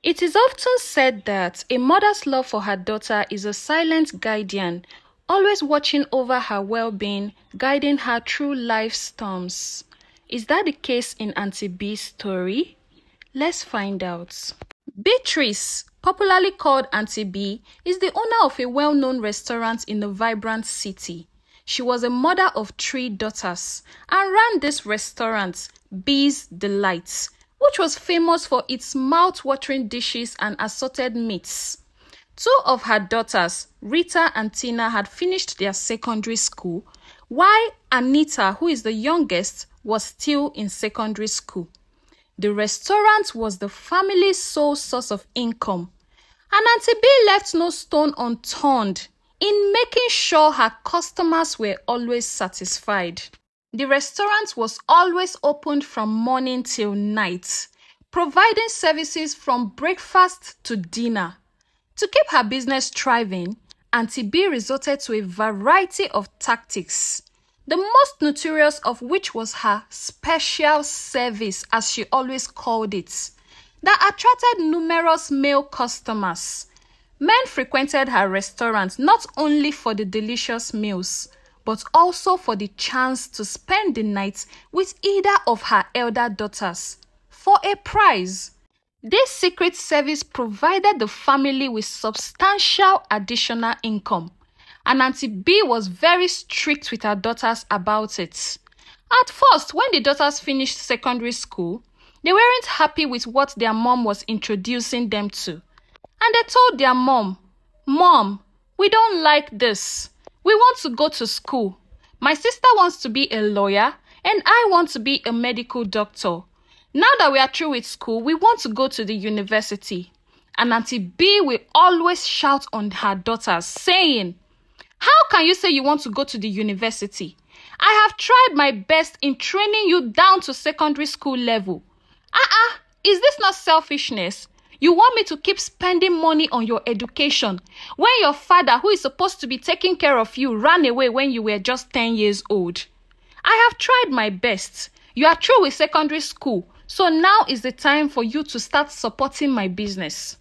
It is often said that a mother's love for her daughter is a silent guardian, always watching over her well-being, guiding her through life's storms. Is that the case in Auntie B's story? Let's find out. Beatrice, popularly called Auntie B, is the owner of a well-known restaurant in a vibrant city. She was a mother of 3 daughters and ran this restaurant, B's Delights, which was famous for its mouth-watering dishes and assorted meats. 2 of her daughters, Rita and Tina, had finished their secondary school, while Anita, who is the youngest, was still in secondary school. The restaurant was the family's sole source of income, and Auntie B left no stone unturned in making sure her customers were always satisfied. The restaurant was always opened from morning till night, providing services from breakfast to dinner. To keep her business thriving, Auntie B resorted to a variety of tactics, the most notorious of which was her special service, as she always called it, that attracted numerous male customers. Men frequented her restaurant not only for the delicious meals, but also for the chance to spend the night with either of her elder daughters for a prize. This secret service provided the family with substantial additional income, and Auntie B was very strict with her daughters about it. At first, when the daughters finished secondary school, they weren't happy with what their mom was introducing them to, and they told their mom, "Mom, we don't like this. We want to go to school. My sister wants to be a lawyer, and I want to be a medical doctor. Now that we are through with school, we want to go to the university." And Auntie B will always shout on her daughters, saying, "How can you say you want to go to the university? I have tried my best in training you down to secondary school level. Is this not selfishness? You want me to keep spending money on your education when your father, who is supposed to be taking care of you, ran away when you were just 10 years old? I have tried my best. You are through with secondary school, so now is the time for you to start supporting my business."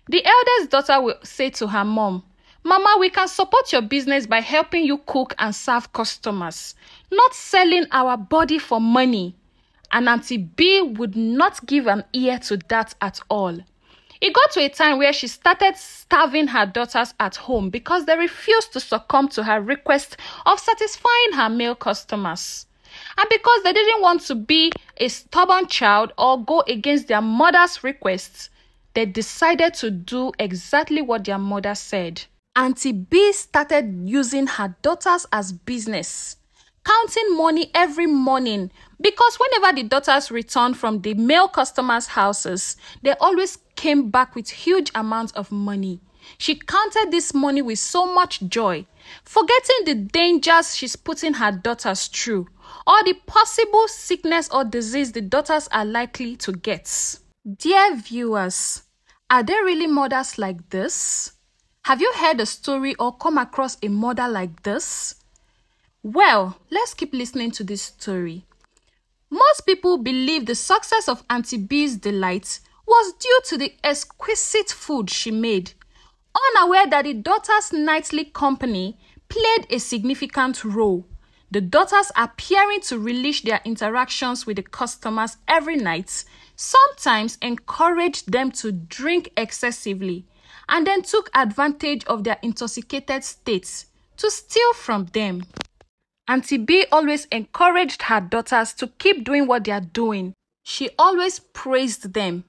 The eldest daughter will say to her mom, "Mama, we can support your business by helping you cook and serve customers, not selling our body for money." And Auntie B would not give an ear to that at all. It got to a time where she started starving her daughters at home because they refused to succumb to her request of satisfying her male customers. And because they didn't want to be a stubborn child or go against their mother's requests, they decided to do exactly what their mother said. Auntie B started using her daughters as business, counting money every morning, because whenever the daughters returned from the male customers' houses, they always came back with huge amounts of money. She counted this money with so much joy, forgetting the dangers she's putting her daughters through, or the possible sickness or disease the daughters are likely to get. Dear viewers, are there really mothers like this? Have you heard a story or come across a mother like this? Well, let's keep listening to this story. Most people believe the success of Auntie B's Delight was due to the exquisite food she made, unaware that the daughters' nightly company played a significant role. The daughters appearing to relish their interactions with the customers every night sometimes encouraged them to drink excessively and then took advantage of their intoxicated states to steal from them. Auntie B always encouraged her daughters to keep doing what they are doing. She always praised them.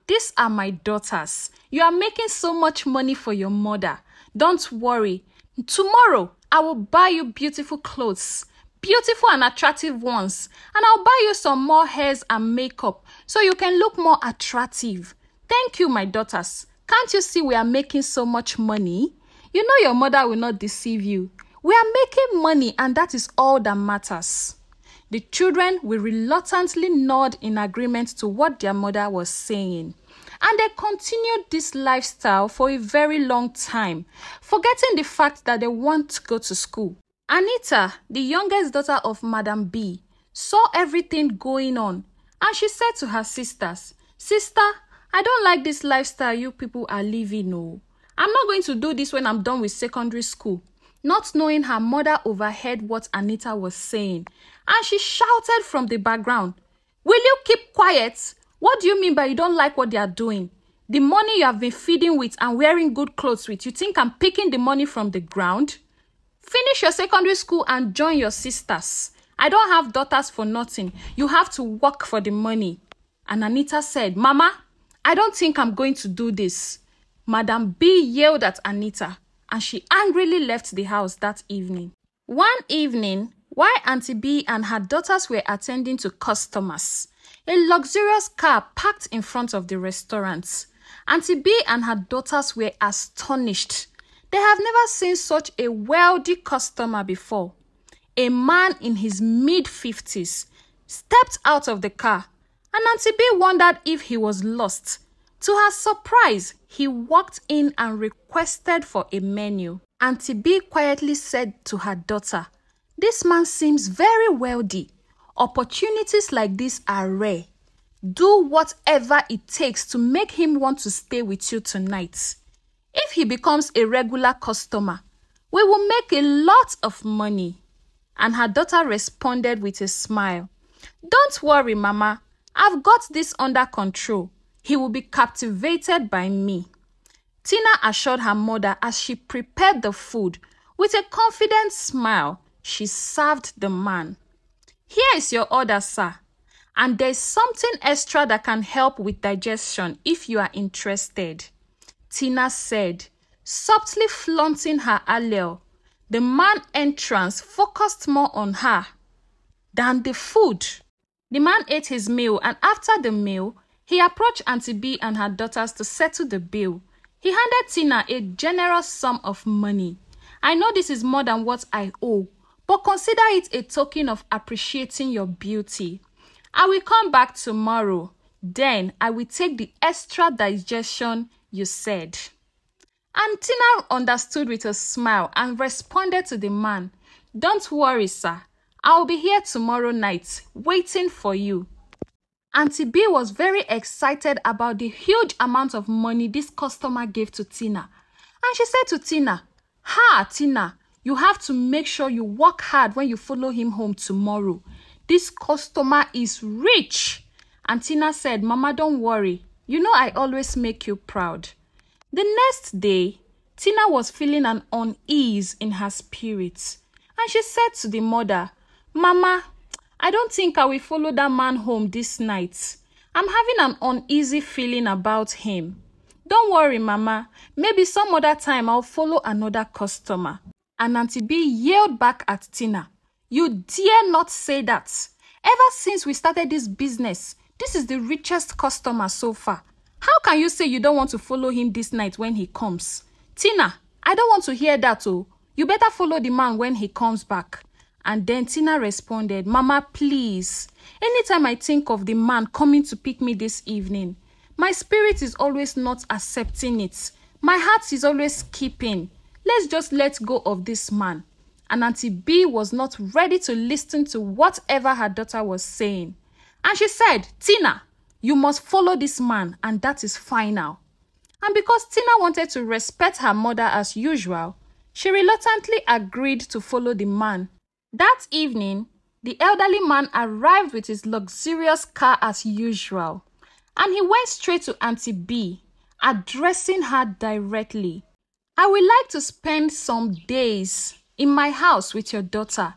These are my daughters. You are making so much money for your mother. Don't worry. Tomorrow, I will buy you beautiful clothes, beautiful and attractive ones, and I'll buy you some more hairs and makeup so you can look more attractive. Thank you, my daughters. Can't you see we are making so much money? You know your mother will not deceive you. We are making money, and that is all that matters. The children will reluctantly nod in agreement to what their mother was saying, and they continued this lifestyle for a very long time, forgetting the fact that they want to go to school. Anita, the youngest daughter of Madam B, saw everything going on, and she said to her sisters, "Sister, I don't like this lifestyle you people are living, no. I'm not going to do this when I'm done with secondary school. Not knowing her mother overheard what Anita was saying, and she shouted from the background, "Will you keep quiet? What do you mean by you don't like what they are doing? The money you have been feeding with and wearing good clothes with, you think I'm picking the money from the ground? Finish your secondary school and join your sisters. I don't have daughters for nothing. You have to work for the money." And Anita said, "Mama, I don't think I'm going to do this." Madam B yelled at Anita, and she angrily left the house that evening. One evening, while Auntie B and her daughters were attending to customers, a luxurious car parked in front of the restaurant. Auntie B and her daughters were astonished. They have never seen such a wealthy customer before. A man in his mid-50s stepped out of the car, and Auntie B wondered if he was lost. To her surprise, he walked in and requested for a menu. Auntie B quietly said to her daughter, "This man seems very wealthy. Opportunities like this are rare. Do whatever it takes to make him want to stay with you tonight. If he becomes a regular customer, we will make a lot of money." And her daughter responded with a smile, "Don't worry, Mama. I've got this under control. He will be captivated by me." Tina assured her mother as she prepared the food. With a confident smile, she served the man. "Here is your order, sir. And there's something extra that can help with digestion if you are interested," Tina said, subtly flaunting her allure. The man's entrance focused more on her than the food. The man ate his meal, and after the meal, he approached Auntie B and her daughters to settle the bill. He handed Tina a generous sum of money. "I know this is more than what I owe, but consider it a token of appreciating your beauty. I will come back tomorrow. Then I will take the extra digestion you said." And Tina understood with a smile and responded to the man, "Don't worry, sir. I'll be here tomorrow night, waiting for you." Auntie B was very excited about the huge amount of money this customer gave to Tina. And she said to Tina, Tina, you have to make sure you work hard when you follow him home tomorrow. This customer is rich." And Tina said, "Mama, don't worry. You know I always make you proud." The next day, Tina was feeling an unease in her spirits. And she said to the mother, "Mama, I don't think I will follow that man home this night. I'm having an uneasy feeling about him." "Don't worry, Mama. Maybe some other time I'll follow another customer." And Auntie B yelled back at Tina, "You dare not say that. Ever since we started this business, this is the richest customer so far. How can you say you don't want to follow him this night when he comes? Tina, I don't want to hear that, oh. You better follow the man when he comes back." And then Tina responded, "Mama, please. Anytime I think of the man coming to pick me this evening, my spirit is always not accepting it. My heart is always skipping. Let's just let go of this man." And Auntie B was not ready to listen to whatever her daughter was saying. And she said, "Tina, you must follow this man, and that is final." And because Tina wanted to respect her mother as usual, she reluctantly agreed to follow the man. That evening, the elderly man arrived with his luxurious car as usual, and he went straight to Auntie B, addressing her directly. "I would like to spend some days in my house with your daughter."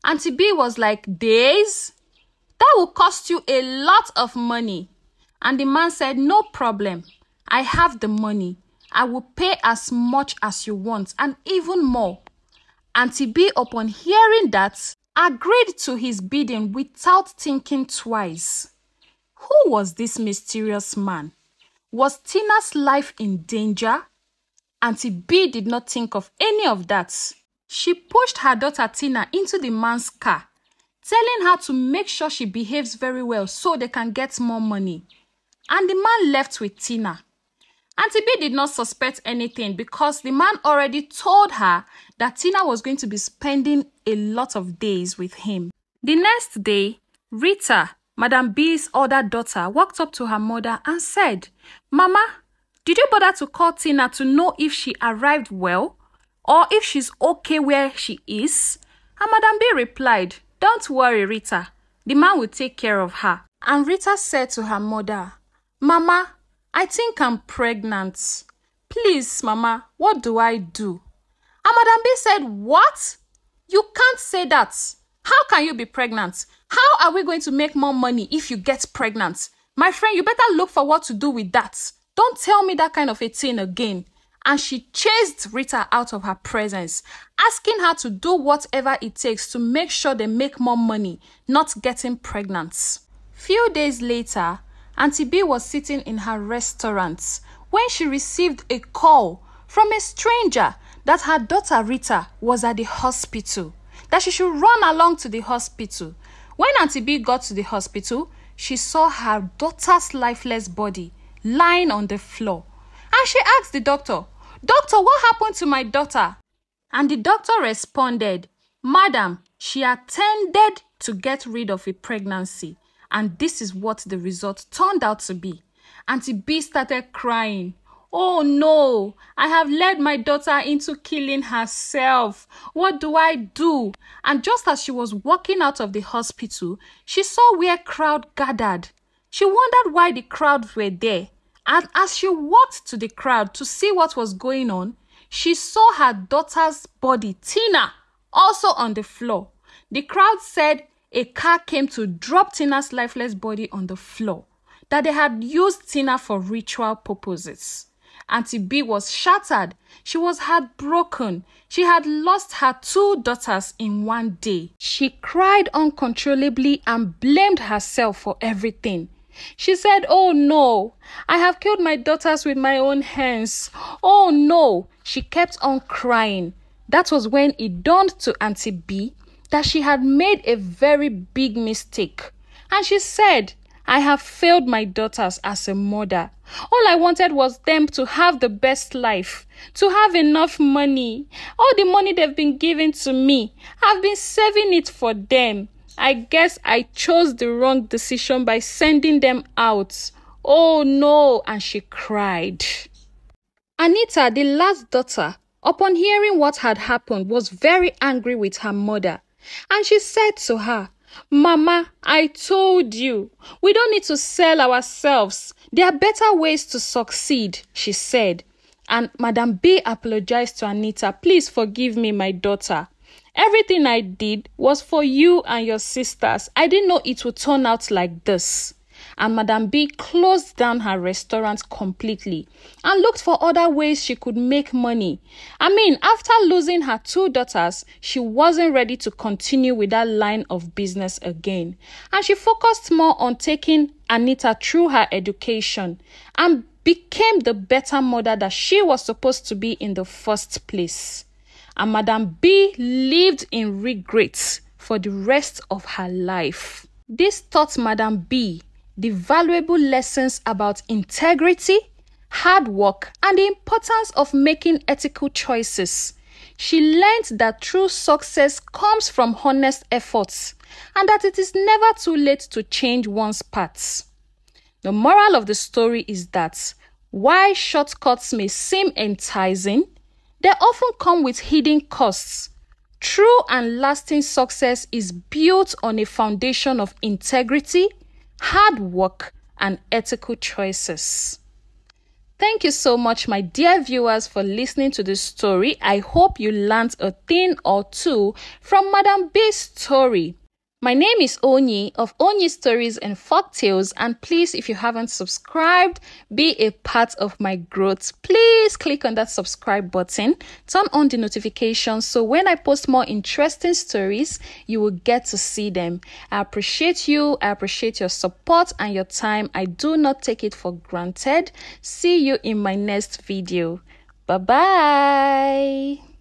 Auntie B was like, "Days? That will cost you a lot of money." And the man said, "No problem. I have the money. I will pay as much as you want and even more." Auntie B, upon hearing that, agreed to his bidding without thinking twice. Who was this mysterious man? Was Tina's life in danger? Auntie B did not think of any of that. She pushed her daughter Tina into the man's car, telling her to make sure she behaves very well so they can get more money. And the man left with Tina. Auntie B did not suspect anything because the man already told her that Tina was going to be spending a lot of days with him. The next day, Rita, Madam B's older daughter walked up to her mother and said, "Mama, did you bother to call Tina to know if she arrived well or if she's okay where she is?" And Madam B replied, "Don't worry, Rita. The man will take care of her." And Rita said to her mother, "Mama, I think I'm pregnant. Please, Mama, what do I do?" And Madam B said, "What? You can't say that. How can you be pregnant? How are we going to make more money if you get pregnant? My friend, you better look for what to do with that. Don't tell me that kind of a thing again." And she chased Rita out of her presence, asking her to do whatever it takes to make sure they make more money, not getting pregnant. Few days later, Auntie B was sitting in her restaurant when she received a call from a stranger that her daughter Rita was at the hospital, that she should run along to the hospital. When Auntie B got to the hospital, she saw her daughter's lifeless body lying on the floor. And she asked the doctor, "Doctor, what happened to my daughter?" And the doctor responded, "Madam, she attended to get rid of a pregnancy. And this is what the result turned out to be." Auntie B started crying. "Oh no, I have led my daughter into killing herself. What do I do?" And just as she was walking out of the hospital, she saw where crowd gathered. She wondered why the crowd were there. And as she walked to the crowd to see what was going on, she saw her daughter's body, Tina, also on the floor. The crowd said a car came to drop Tina's lifeless body on the floor, that they had used Tina for ritual purposes. Auntie B was shattered. She was heartbroken. She had lost her 2 daughters in one day. She cried uncontrollably and blamed herself for everything. She said, "Oh no, I have killed my daughters with my own hands. Oh no." She kept on crying. That was when it dawned to Auntie B that she had made a very big mistake. And she said, "I have failed my daughters as a mother. All I wanted was them to have the best life, to have enough money. All the money they've been giving to me, I've been saving it for them. I guess I chose the wrong decision by sending them out. Oh no." And she cried. Anita, the last daughter, upon hearing what had happened, was very angry with her mother. And she said to her, "Mama, I told you, we don't need to sell ourselves. There are better ways to succeed," she said. And Madam B apologized to Anita. "Please forgive me, my daughter. Everything I did was for you and your sisters. I didn't know it would turn out like this." And Madam B closed down her restaurant completely and looked for other ways she could make money. After losing her 2 daughters, she wasn't ready to continue with that line of business again. And she focused more on taking Anita through her education and became the better mother that she was supposed to be in the first place. And Madam B lived in regrets for the rest of her life. This taught Madam B the valuable lessons about integrity, hard work, and the importance of making ethical choices. She learned that true success comes from honest efforts and that it is never too late to change one's paths. The moral of the story is that while shortcuts may seem enticing, they often come with hidden costs. True and lasting success is built on a foundation of integrity, hard work, and ethical choices. Thank you so much, my dear viewers, for listening to this story. I hope you learned a thing or two from Madam B's story. My name is Onyi of Onyi Stories and Folktales, and please, if you haven't subscribed, be a part of my growth. Please click on that subscribe button, turn on the notifications so when I post more interesting stories, you will get to see them. I appreciate you. I appreciate your support and your time. I do not take it for granted. See you in my next video. Bye-bye.